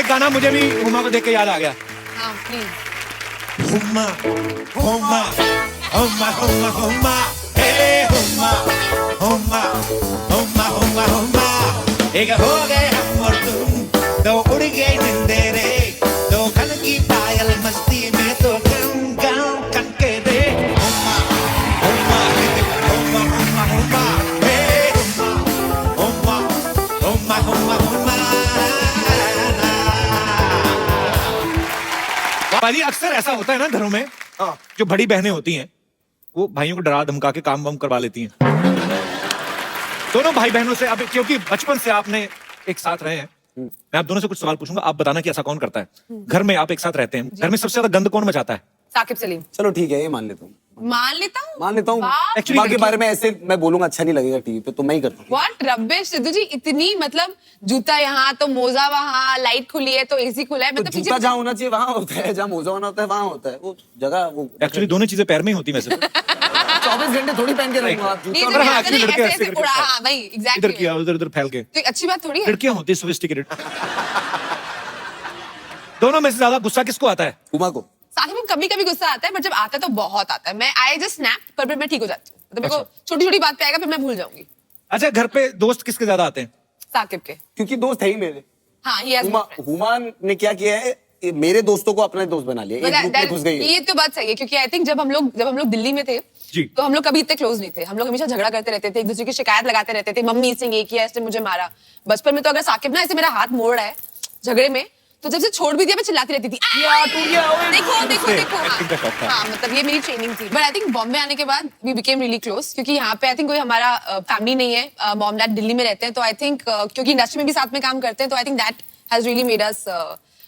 गाना मुझे भी हुमा को देख के याद आ गया। हाँ प्लीज। हुमा हुमा हुमा हुमा हुमा हे हुमा हुमा हुमा हुमा हुमा एक हो गए हम और तुम, दो उड़ गए निंदे रे, दो खन की पायल मस्ती में तो गाँव गाँव कनके रे। हुमा हुमा हुमा हुमा हुमा हे हुमा हुमा हुमा हुमा हुमा। भाई अक्सर ऐसा होता है ना घरों में, जो बड़ी बहनें होती हैं वो भाइयों को डरा धमका के काम वाम करवा लेती हैं। दोनों भाई बहनों से अब, क्योंकि बचपन से आपने एक साथ रहे हैं, मैं आप दोनों से कुछ सवाल पूछूंगा, आप बताना कि ऐसा कौन करता है। घर में आप एक साथ रहते हैं, घर में सबसे ज्यादा गंद कौन मचाता है? साकिब सलीम। चलो ठीक है, ये मान लेता हूँ। मान लेता हूँ। मान लेता हूँ। बाप माँ के बारे में ऐसे मैं बोलूंगा अच्छा नहीं लगेगा टीवी पे, तो मैं ही करता हूँ। What रबिश सिद्धू जी, इतनी मतलब जूता यहाँ तो मोजा वहाँ, लाइट खुली है तो एसी खुला है, तो मतलब जूता जहाँ होना चाहिए वहाँ होता है, जहाँ मोजा होना होता है वहाँ होता है, वो जगह वो एक्चुअली दोनों चीजें पैर में ही होती वैसे तो। 24 घंटे थोड़ी पहन के रहूंगा आप नहीं, जूता। पर हाँ, actually लड़के ऐसे ऐसे ऐसे करके उड़ा, उड़ाते हाँ भाई इधर एग्जैक्टली। किया उधर फैल के। तो अच्छी बात थोड़ी है। लड़कियां होती है सोफिस्टिकेटेड। दोनों में से ज्यादा गुस्सा किसको आता है? उमा को। साकिब में कभी कभी गुस्सा आता है, बट जब आता है तो बहुत आता है। मैं आई जस्ट स्नैप, पर फिर मैं ठीक हो जाती हूँ। मतलब मेरे को छोटी छोटी बात पे आएगा, फिर मैं भूल जाऊंगी। अच्छा, घर पे दोस्त किसके ज्यादा आते हैं? साकिब के। क्योंकि दोस्त है ही मेरे। हाँ he has Huma good friends. Huma ने क्या किया है, ये मेरे दोस्तों को अपना दोस्त बना लिया, एक ग्रुप में घुस गई है। ये तो बात सही है, क्योंकि आई थिंक जब हम लोग दिल्ली में थे जी। तो हम लोग कभी इतने क्लोज नहीं थे। हम लोग हमेशा झगड़ा करते रहते थे, एक दूसरे की शिकायत लगाते रहते थे, मम्मी इसने ये किया, इसने मुझे मारा। बचपन में तो अगर साकिब ना ऐसे मेरा हाथ मोड़ रहा है झगड़े में, तो जब से छोड़ भी दिया मैं चिल्लाती रहती थी, देखो देखो देखो। Acting का शौक था। हाँ मतलब ये मेरी ट्रेनिंग थी। बट आई थिंक बॉम्बे आने के बाद वी बिकेम रियली क्लोज, क्योंकि यहाँ पे आई थिंक कोई हमारा फैमिली नहीं है, मॉम डैड दिल्ली में रहते हैं, तो आई थिंक क्योंकि इंडस्ट्री में भी साथ में काम करते हैं, तो I think that has really made us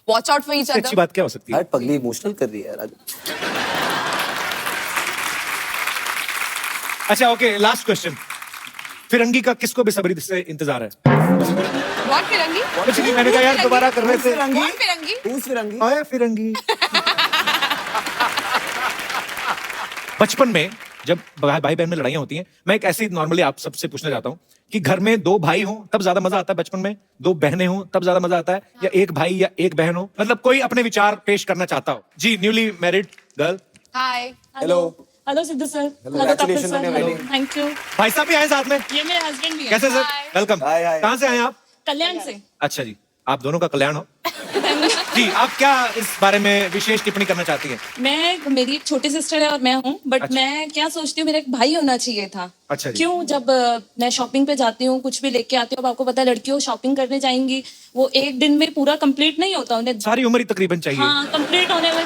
watch out for each अच्छी अदर। बात क्या हो सकती है? यार पगली इमोशनल कर रही है यार आज। अच्छा ओके, लास्ट क्वेश्चन। फिरंगी का किसको बेसब्री से इंतजार है? बहुत फिरंगी। कुछ नहीं, मैंने कहा यार दोबारा कर रहे थे। बहुत फिरंगी। Who's फिरंगी? आया फिरंगी। बचपन में जब भाई बहन में लड़ाइयां होती हैं, मैं एक ऐसी नॉर्मली आप सबसे पूछना चाहता हूँ कि घर में दो भाई हो तब ज्यादा मजा आता है बचपन में, दो बहनें हो तब ज्यादा मजा आता है, या एक भाई या एक बहन हो? मतलब कोई अपने विचार पेश करना चाहता हो। जी, newly married girl. Hi. Hello. Hello Sidhu sir. Hello, congratulations on your wedding. Thank you. भाई साहब भी आए साथ में? ये मेरे हस्बैंड भी है। कैसे sir? Hi. Welcome. Hi, hi. कहाँ से आए आप? कल्याण से। अच्छा जी, आप दोनों का कल्याण हो। जी, आप क्या इस बारे में विशेष टिप्पणी करना चाहती हैं? मेरी एक छोटी सिस्टर है और मैं हूँ, बट अच्छा। मैं क्या सोचती हूँ, मेरा एक भाई होना चाहिए था। अच्छा जी। क्यों? जब मैं शॉपिंग पे जाती हूँ, कुछ भी लेके आती हूँ, अब आपको पता है लड़कियों शॉपिंग करने जाएंगी, वो एक दिन में पूरा कंप्लीट नहीं होता उन्हें। सारी उम्र ही तकरीबन चाहिए। हाँ, कंप्लीट होने में।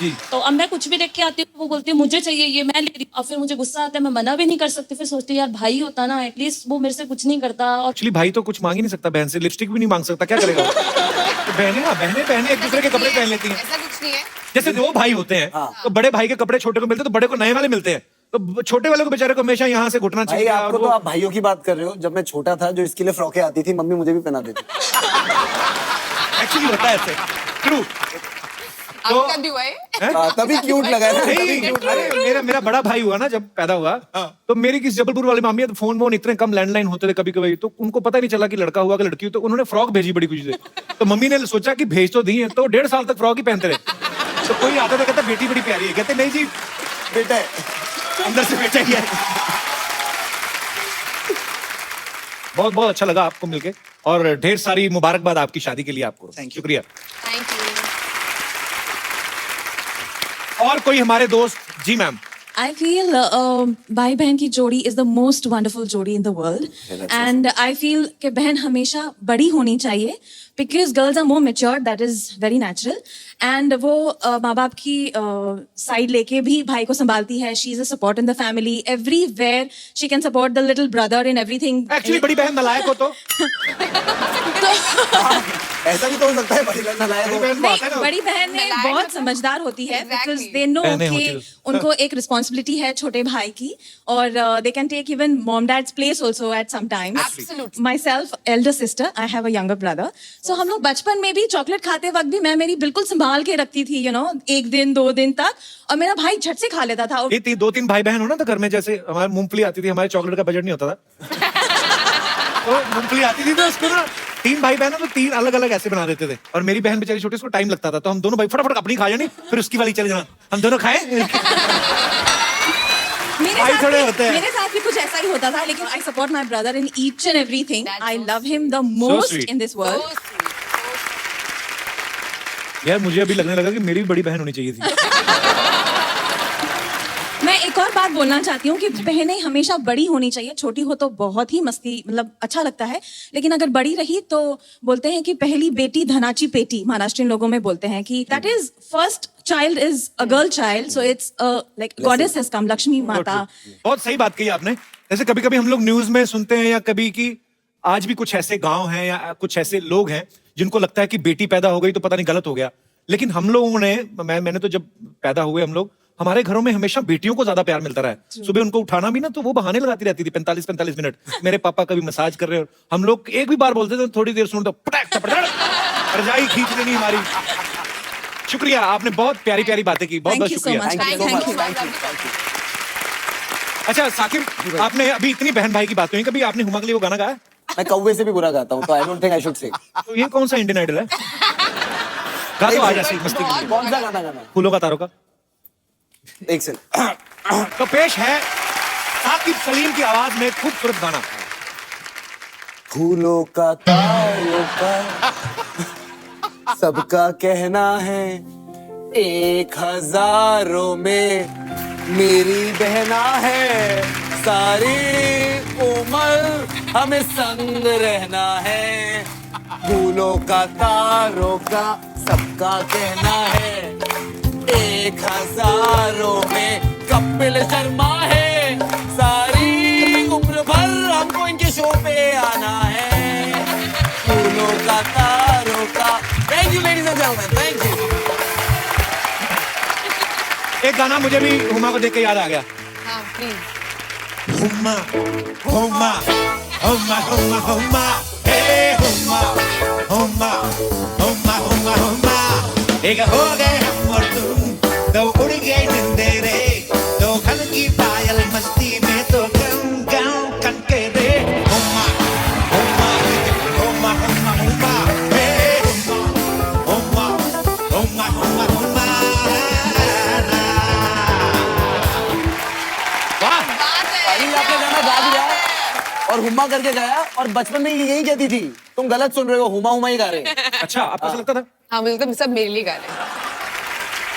जी। तो अब मैं कुछ भी लेके आती हूँ, वो बोलती है मुझे चाहिए ये, मैं ले रही हूँ, और फिर मुझे गुस्सा आता है, मैं मना भी नहीं कर सकती। फिर सोचती हूँ यार भाई होता ना, एटलीस्ट वो मेरे से कुछ नहीं करता। और एक्चुअली भाई तो कुछ मांग ही नहीं सकता बहन से, लिपस्टिक भी नहीं मांग सकता, क्या करेगा? तो बहनें एक दूसरे के कपड़े पहन लेती हैं। ऐसा कुछ नहीं है। जैसे दो भाई होते हैं तो बड़े भाई के कपड़े छोटे को मिलते हैं, तो बड़े को नए वाले मिलते हैं, तो छोटे वाले को बेचारे को हमेशा यहाँ से घुटना भाई चाहिए। आपको तो आप भाइयों की बात कर रहे हो, जब मैं छोटा था जो इसके लिए फ्रॉकें आती थी मम्मी मुझे भी पहना देती। एक्चुअली होता है ऐसे, ट्रू। तो आपका भी हुआ है? तभी क्यूट लगा है। नहीं, अरे मेरा बड़ा भाई हुआ ना, जब पैदा हुआ तो मेरी किसी जबलपुर वाली मामी है, तो फोन इतने कम लैंडलाइन होते थे कभी कभी, तो उनको पता नहीं चला कि लड़का हुआ कि लड़की हुई, तो उन्होंने फ्रॉक भेजी बड़ी खुशी से। तो मम्मी ने सोचा कि भेज तो दी है, तो 1.5 साल तक फ्रॉक ही पहनते रहे। तो कोई आता था कहता बेटी बड़ी प्यारी है, कहते नहीं जी बेटा है, अंदर से बेटा ही है। बहुत बहुत अच्छा लगा आपको मिलके, और ढेर सारी मुबारकबाद आपकी शादी के लिए आपको। शुक्रिया। Thank you. और कोई हमारे दोस्त? जी मैम। I feel भाई बहन की जोड़ी is the most wonderful जोड़ी in the world, and I feel कि बहन हमेशा बड़ी होनी चाहिए, because girls are more mature, that is very natural, and वो माँ बाप की साइड लेके भी भाई को संभालती है. She is a support in the family, everywhere she can support the little brother in everything. Actually बड़ी बहन नालायक हो तो ऐसा भी तो हो सकता है बड़ी बहन नालायक हो। बहन को आता है ना। बड़ी बहन ने नालायक बहुत मतलब- समझदार होती है, because Exactly. they know बहनें होती कि हैं। उनको एक रिस्पॉन्सिबिलिटी है छोटे भाई की, और they can take even mom dad's place also at some times. Absolutely. Myself, elder sister, I have a younger brother. So हम लोग बचपन में भी चॉकलेट खाते वक्त भी मैं मेरी बिल्कुल संभाल के रखती थी, एक दिन 2 दिन तक, और मेरा भाई झट से खा लेता था. और ये 2-3 भाई बहन हो ना, तो घर में जैसे हमारे मूंगफली आती थी, हमारे चॉकलेट का बजट नहीं होता था। तो मूंगफली आती थी तो उसको ना तीन भाई बहन है तो तीन अलग अलग ऐसे बना देते थे, और मेरी बहन बेचारी छोटी, उसको टाइम लगता था, तो हम दोनों भाई फटाफट अपनी खा जानी, फिर उसकी वाली चले जाना, हम दोनों खाए। भाई थोड़े होते हैं। मेरे साथ भी कुछ ऐसा ही होता था, लेकिन I support my brother in each and everything. That's I so love him the most sweet. In this world. यार मुझे अभी लगने लगा कि मेरी भी बड़ी बहन होनी चाहिए थी। मैं एक और बात बोलना चाहती हूँ कि बहनें हमेशा बड़ी होनी चाहिए. छोटी हो तो बहुत ही मस्ती, मतलब अच्छा लगता है, लेकिन अगर बड़ी रही तो बोलते हैं कि पहली बेटी धनाची पेटी, महाराष्ट्रियन लोगों में बोलते हैं कि that is first child is a girl child, so it's like goddess has come, Lakshmi माता. बहुत सही बात कही आपने. जैसे कभी कभी हम लोग न्यूज में सुनते हैं या कभी कि आज भी कुछ ऐसे गांव हैं या कुछ ऐसे लोग हैं जिनको लगता है कि बेटी पैदा हो गई तो पता नहीं गलत हो गया. लेकिन हम लोगों ने, मैंने तो जब पैदा हुए हम लोग, हमारे घरों में हमेशा बेटियों को ज्यादा प्यार मिलता रहा है. सुबह उनको उठाना भी ना तो वो बहाने लगाती रहती थी 45-45 मिनट. मेरे पापा कभी मसाज कर रहे हो, हम लोग एक भी बार बोलते थे थोड़ी देर सुन तो पटक रजाई खींच लेनी हमारी. शुक्रिया, आपने बहुत प्यारी प्यारी बातें की. बहुत Thank बहुत you so शुक्रिया. much. Thank Thank you. अच्छा साकिब, आपने अभी इतनी बहन भाई की बात हुई, कभी आपने हुमा के लिए वो गाना गाया? मैं कौवे से भी बुरा गाता हूँ, तो I don't think I should say. तो ये कौन सा इंडियन आइडल है? गा तो आज ऐसी मस्ती के लिए. कौन सा गाना गाना? फूलों का तारों का. एक सेकंड. तो पेश है साकिब सलीम की आवाज में खूबसूरत गाना. फूलों का तारों का सबका कहना है, 1000 में मेरी बहना है. सारी उम्र हमें संग रहना है. फूलों का तारों का सबका कहना है, 1000 में कपिल शर्मा है. सारी उम्र भर हमको इनके शो पे आना है. फूलों का तारों का. Thank you ladies and gentleman, thank you. एक गाना मुझे भी हुमा को देख के याद आ गया. हाँ, please. हुमा हुमा हुमा हुमा हुमा हे हुमा हुमा हुमा हुमा हुमा. एक हो गए हम और तुम, तो उड़ गए निंदे रे, तो खन की पायल मस्ती में तो गम गम कनके रे. हुमा हुमा हुमा हुमा हुमा हे हुमा हुमा हुमा हुमा. वाह. बात है. अभी आपने गाना गा दिया और हुम्मा करके गाया, और बचपन में ये यही कहती थी तुम गलत सुन रहे हो, हुमा हुमा ही गा रहे. अच्छा, आपको ऐसा लगता था? हाँ, मुझे तो सब मेरे लिए गा रहे हैं.